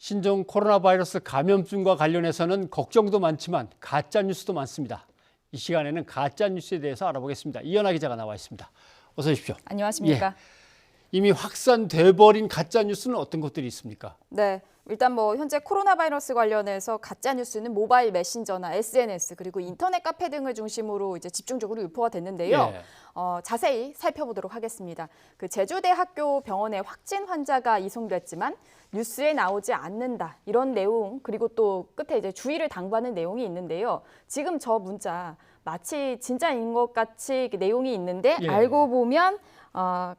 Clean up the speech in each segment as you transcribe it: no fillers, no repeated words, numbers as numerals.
신종 코로나 바이러스 감염증과 관련해서는 걱정도 많지만 가짜 뉴스도 많습니다. 이 시간에는 가짜 뉴스에 대해서 알아보겠습니다. 이현아 기자가 나와 있습니다. 어서 오십시오. 안녕하십니까? 예. 이미 확산돼 버린 가짜 뉴스는 어떤 것들이 있습니까? 네. 일단 현재 코로나 바이러스 관련해서 가짜 뉴스는 모바일 메신저나 SNS 그리고 인터넷 카페 등을 중심으로 이제 집중적으로 유포가 됐는데요. 예. 자세히 살펴보도록 하겠습니다. 그 제주대학교 병원에 확진 환자가 이송됐지만 뉴스에 나오지 않는다 이런 내용 그리고 또 끝에 이제 주의를 당부하는 내용이 있는데요. 지금 저 문자 마치 진짜인 것 같이 내용이 있는데 예. 알고 보면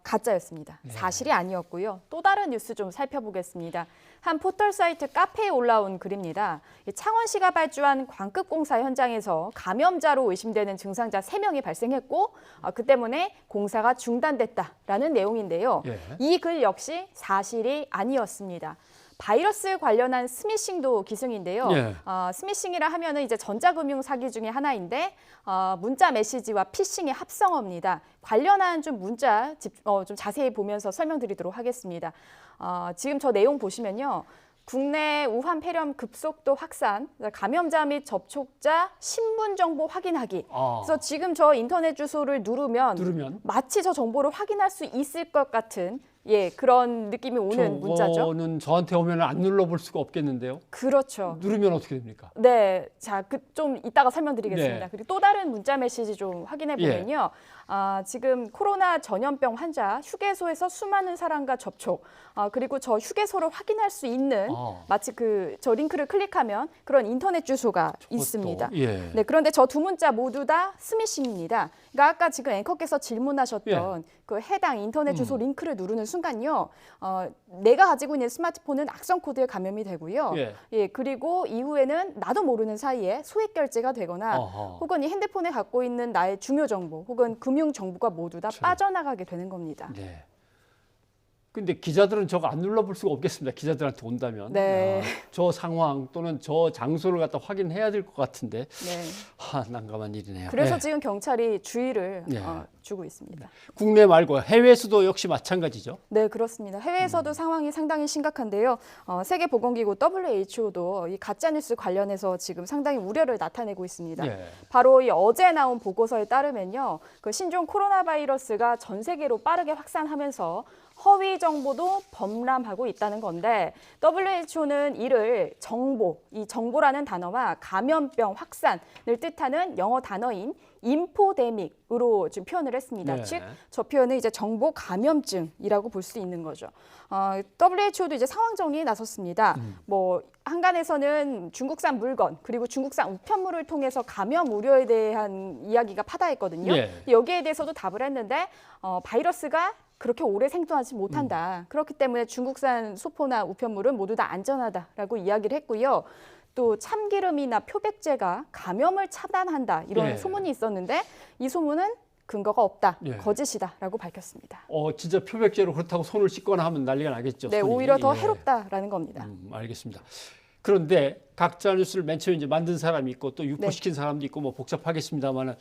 가짜였습니다. 예. 사실이 아니었고요. 또 다른 뉴스 좀 살펴보겠습니다. 한 포털 사이트 카페에 올라온 글입니다. 창원시가 발주한 광급공사 현장에서 감염자로 의심되는 증상자 3명이 발생했고 그 때문에 공사가 중단됐다라는 내용인데요. 예. 이 글 역시 사실이 아니었습니다. 바이러스 관련한 스미싱도 기승인데요. 예. 스미싱이라 하면은 이제 전자금융 사기 중에 하나인데 문자 메시지와 피싱의 합성어입니다. 관련한 좀 문자 좀 자세히 보면서 설명드리도록 하겠습니다. 지금 저 내용 보시면요. 국내 우한 폐렴 급속도 확산, 감염자 및 접촉자 신분 정보 확인하기. 그래서 지금 저 인터넷 주소를 누르면 마치 저 정보를 확인할 수 있을 것 같은 그런 느낌이 오는 문자죠. 저거는 저한테 오면 안 눌러볼 수가 없겠는데요. 그렇죠. 누르면 어떻게 됩니까? 네, 자, 좀 이따가 설명드리겠습니다. 네. 그리고 또 다른 문자 메시지 좀 확인해 보면요. 지금 코로나 전염병 환자 휴게소에서 수많은 사람과 접촉, 그리고 저 휴게소를 확인할 수 있는 마치 저 링크를 클릭하면 그런 인터넷 주소가 있습니다. 예. 네, 그런데 저 두 문자 모두 다 스미싱입니다. 그러니까 아까 지금 앵커께서 질문하셨던 그 해당 인터넷 주소 링크를 누르는 순간요, 내가 가지고 있는 스마트폰은 악성 코드에 감염이 되고요. 그리고 이후에는 나도 모르는 사이에 소액 결제가 되거나 혹은 이 핸드폰에 갖고 있는 나의 중요 정보 혹은 금융 정보가 모두 다 빠져나가게 되는 겁니다. 네. 근데 기자들은 저거 안 눌러볼 수가 없겠습니다. 기자들한테 온다면. 네. 저 상황 또는 저 장소를 갖다 확인해야 될 것 같은데. 네. 난감한 일이네요. 그래서 지금 경찰이 주의를 주고 있습니다. 국내 말고 해외에서도 역시 마찬가지죠? 네, 그렇습니다. 해외에서도 상황이 상당히 심각한데요. 세계보건기구 WHO도 이 가짜뉴스 관련해서 지금 상당히 우려를 나타내고 있습니다. 바로 어제 나온 보고서에 따르면요. 그 신종 코로나 바이러스가 전 세계로 빠르게 확산하면서 허위 정보도 범람하고 있다는 건데 WHO는 이를 이 정보라는 단어와 감염병 확산을 뜻하는 영어 단어인 인포데믹으로 지금 표현을 했습니다. 즉, 저 표현은 이제 정보 감염증이라고 볼 수 있는 거죠. WHO도 이제 상황 정리에 나섰습니다. 한간에서는 중국산 물건 그리고 중국산 우편물을 통해서 감염 우려에 대한 이야기가 파다했거든요. 여기에 대해서도 답을 했는데 바이러스가 그렇게 오래 생존하지 못한다. 그렇기 때문에 중국산 소포나 우편물은 모두 다 안전하다라고 이야기를 했고요. 또 참기름이나 표백제가 감염을 차단한다 이런 소문이 있었는데 이 소문은 근거가 없다, 거짓이다라고 밝혔습니다. 진짜 표백제로 그렇다고 손을 씻거나 하면 난리가 나겠죠. 네, 손이. 오히려 더 해롭다라는 겁니다. 알겠습니다. 그런데 가짜 뉴스를 맨 처음에 이제 만든 사람이 있고 또 유포시킨 사람도 있고 복잡하겠습니다만은.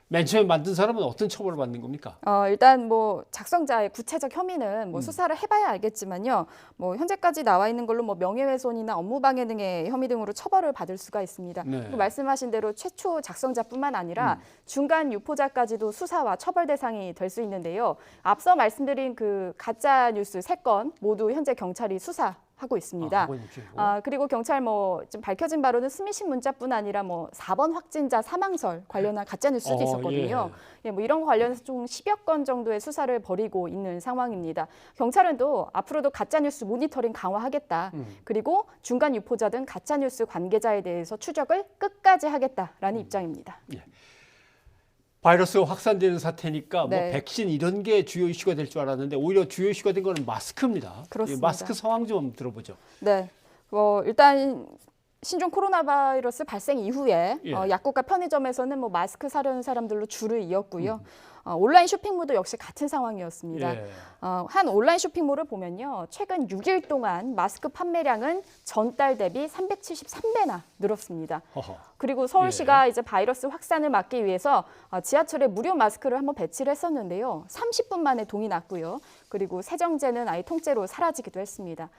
맨 처음에 만든 사람은 어떤 처벌을 받는 겁니까? 일단 작성자의 구체적 혐의는 수사를 해봐야 알겠지만요. 현재까지 나와 있는 걸로 명예훼손이나 업무방해 등의 혐의 등으로 처벌을 받을 수가 있습니다. 말씀하신 대로 최초 작성자뿐만 아니라 중간 유포자까지도 수사와 처벌 대상이 될 수 있는데요. 앞서 말씀드린 그 가짜 뉴스 3건 모두 현재 경찰이 수사하고 있습니다. 그리고 경찰 지금 밝혀진 바로는 스미싱 문자뿐 아니라 4번 확진자 사망설 관련한 가짜 뉴스도 있었거든요. 이런 거 관련해서 총 10여 건 정도의 수사를 벌이고 있는 상황입니다. 경찰은 또 앞으로도 가짜 뉴스 모니터링 강화하겠다. 그리고 중간 유포자 등 가짜 뉴스 관계자에 대해서 추적을 끝까지 하겠다라는 입장입니다. 바이러스가 확산되는 사태니까 백신 이런 게 주요 이슈가 될 줄 알았는데 오히려 주요 이슈가 된 거는 마스크입니다. 그렇습니다. 마스크 상황 좀 들어보죠. 네, 일단 신종 코로나 바이러스 발생 이후에 약국과 편의점에서는 마스크 사려는 사람들로 줄을 이었고요. 온라인 쇼핑몰도 역시 같은 상황이었습니다. 한 온라인 쇼핑몰을 보면요. 최근 6일 동안 마스크 판매량은 전달 대비 373배나 늘었습니다. 그리고 서울시가 이제 바이러스 확산을 막기 위해서 지하철에 무료 마스크를 한번 배치를 했었는데요. 30분 만에 동이 났고요. 그리고 세정제는 아예 통째로 사라지기도 했습니다.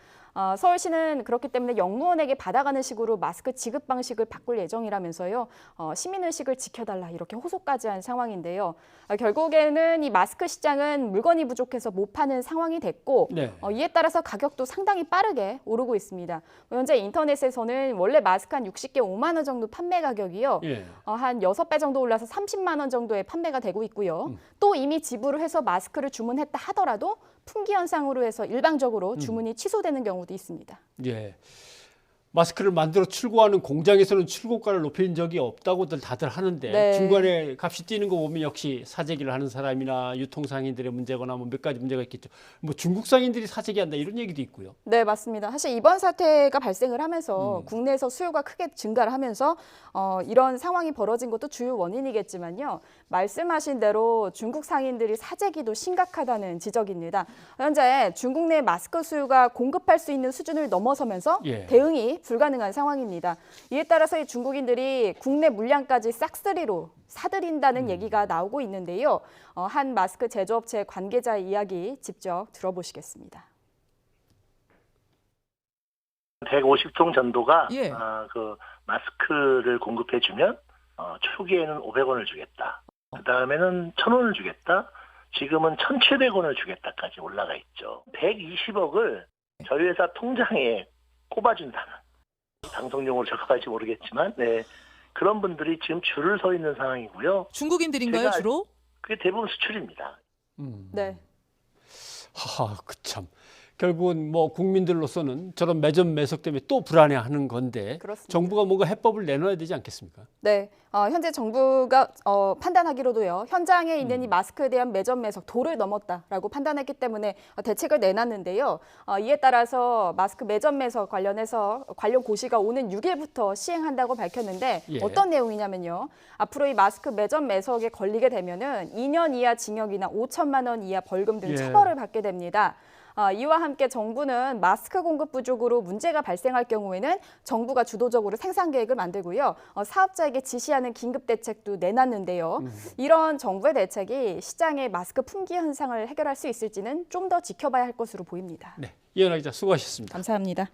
서울시는 그렇기 때문에 영무원에게 받아가는 식으로 마스크 지급 방식을 바꿀 예정이라면서요. 시민의식을 지켜달라 이렇게 호소까지 한 상황인데요. 결국에는 이 마스크 시장은 물건이 부족해서 못 파는 상황이 됐고 네. 이에 따라서 가격도 상당히 빠르게 오르고 있습니다. 현재 인터넷에서는 원래 마스크 한 60개 5만 원 정도 판매 가격이요. 예. 한 6배 정도 올라서 30만 원 정도에 판매가 되고 있고요. 또 이미 지불을 해서 마스크를 주문했다 하더라도 품귀 현상으로 해서 일방적으로 주문이 취소되는 경우도 있습니다. 예. 마스크를 만들어 출고하는 공장에서는 출고가를 높인 적이 없다고들 다들 하는데 네. 중간에 값이 뛰는 거 보면 역시 사재기를 하는 사람이나 유통상인들의 문제거나 뭐 몇 가지 문제가 있겠죠. 뭐 중국 상인들이 사재기한다 이런 얘기도 있고요. 네, 맞습니다. 사실 이번 사태가 발생을 하면서 국내에서 수요가 크게 증가를 하면서 이런 상황이 벌어진 것도 주요 원인이겠지만요. 말씀하신 대로 중국 상인들이 사재기도 심각하다는 지적입니다. 현재 중국 내 마스크 수요가 공급할 수 있는 수준을 넘어서면서 예. 대응이 불가능한 상황입니다. 이에 따라서 이 중국인들이 국내 물량까지 싹쓸이로 사들인다는 얘기가 나오고 있는데요. 한 마스크 제조업체 관계자의 이야기 직접 들어보시겠습니다. 150통 전도가 예. 그 마스크를 공급해주면 초기에는 500원을 주겠다. 그 다음에는 1,000원을 주겠다. 지금은 1,700원을 주겠다까지 올라가 있죠. 120억을 저희 회사 통장에 꼽아준다는, 방송용으로 적합할지 모르겠지만 그런 분들이 지금 줄을 서 있는 상황이고요. 중국인들인가요, 제가- 주로? 그게 대부분 수출입니다. 네. 하하, 그 참. 결국은 뭐 국민들로서는 저런 매점 매석 때문에 또 불안해하는 건데 그렇습니다. 정부가 뭔가 해법을 내놔야 되지 않겠습니까? 네, 현재 정부가 판단하기로도요. 현장에 있는 이 마스크에 대한 매점 매석 도를 넘었다라고 판단했기 때문에 대책을 내놨는데요. 이에 따라서 마스크 매점 매석 관련해서 관련 고시가 오는 6일부터 시행한다고 밝혔는데 예. 어떤 내용이냐면요. 앞으로 이 마스크 매점 매석에 걸리게 되면은 2년 이하 징역이나 5천만 원 이하 벌금 등 예. 처벌을 받게 됩니다. 이와 함께 정부는 마스크 공급 부족으로 문제가 발생할 경우에는 정부가 주도적으로 생산 계획을 만들고요. 사업자에게 지시하는 긴급 대책도 내놨는데요. 이런 정부의 대책이 시장의 마스크 품귀 현상을 해결할 수 있을지는 좀 더 지켜봐야 할 것으로 보입니다. 네, 이현아 기자 수고하셨습니다. 감사합니다.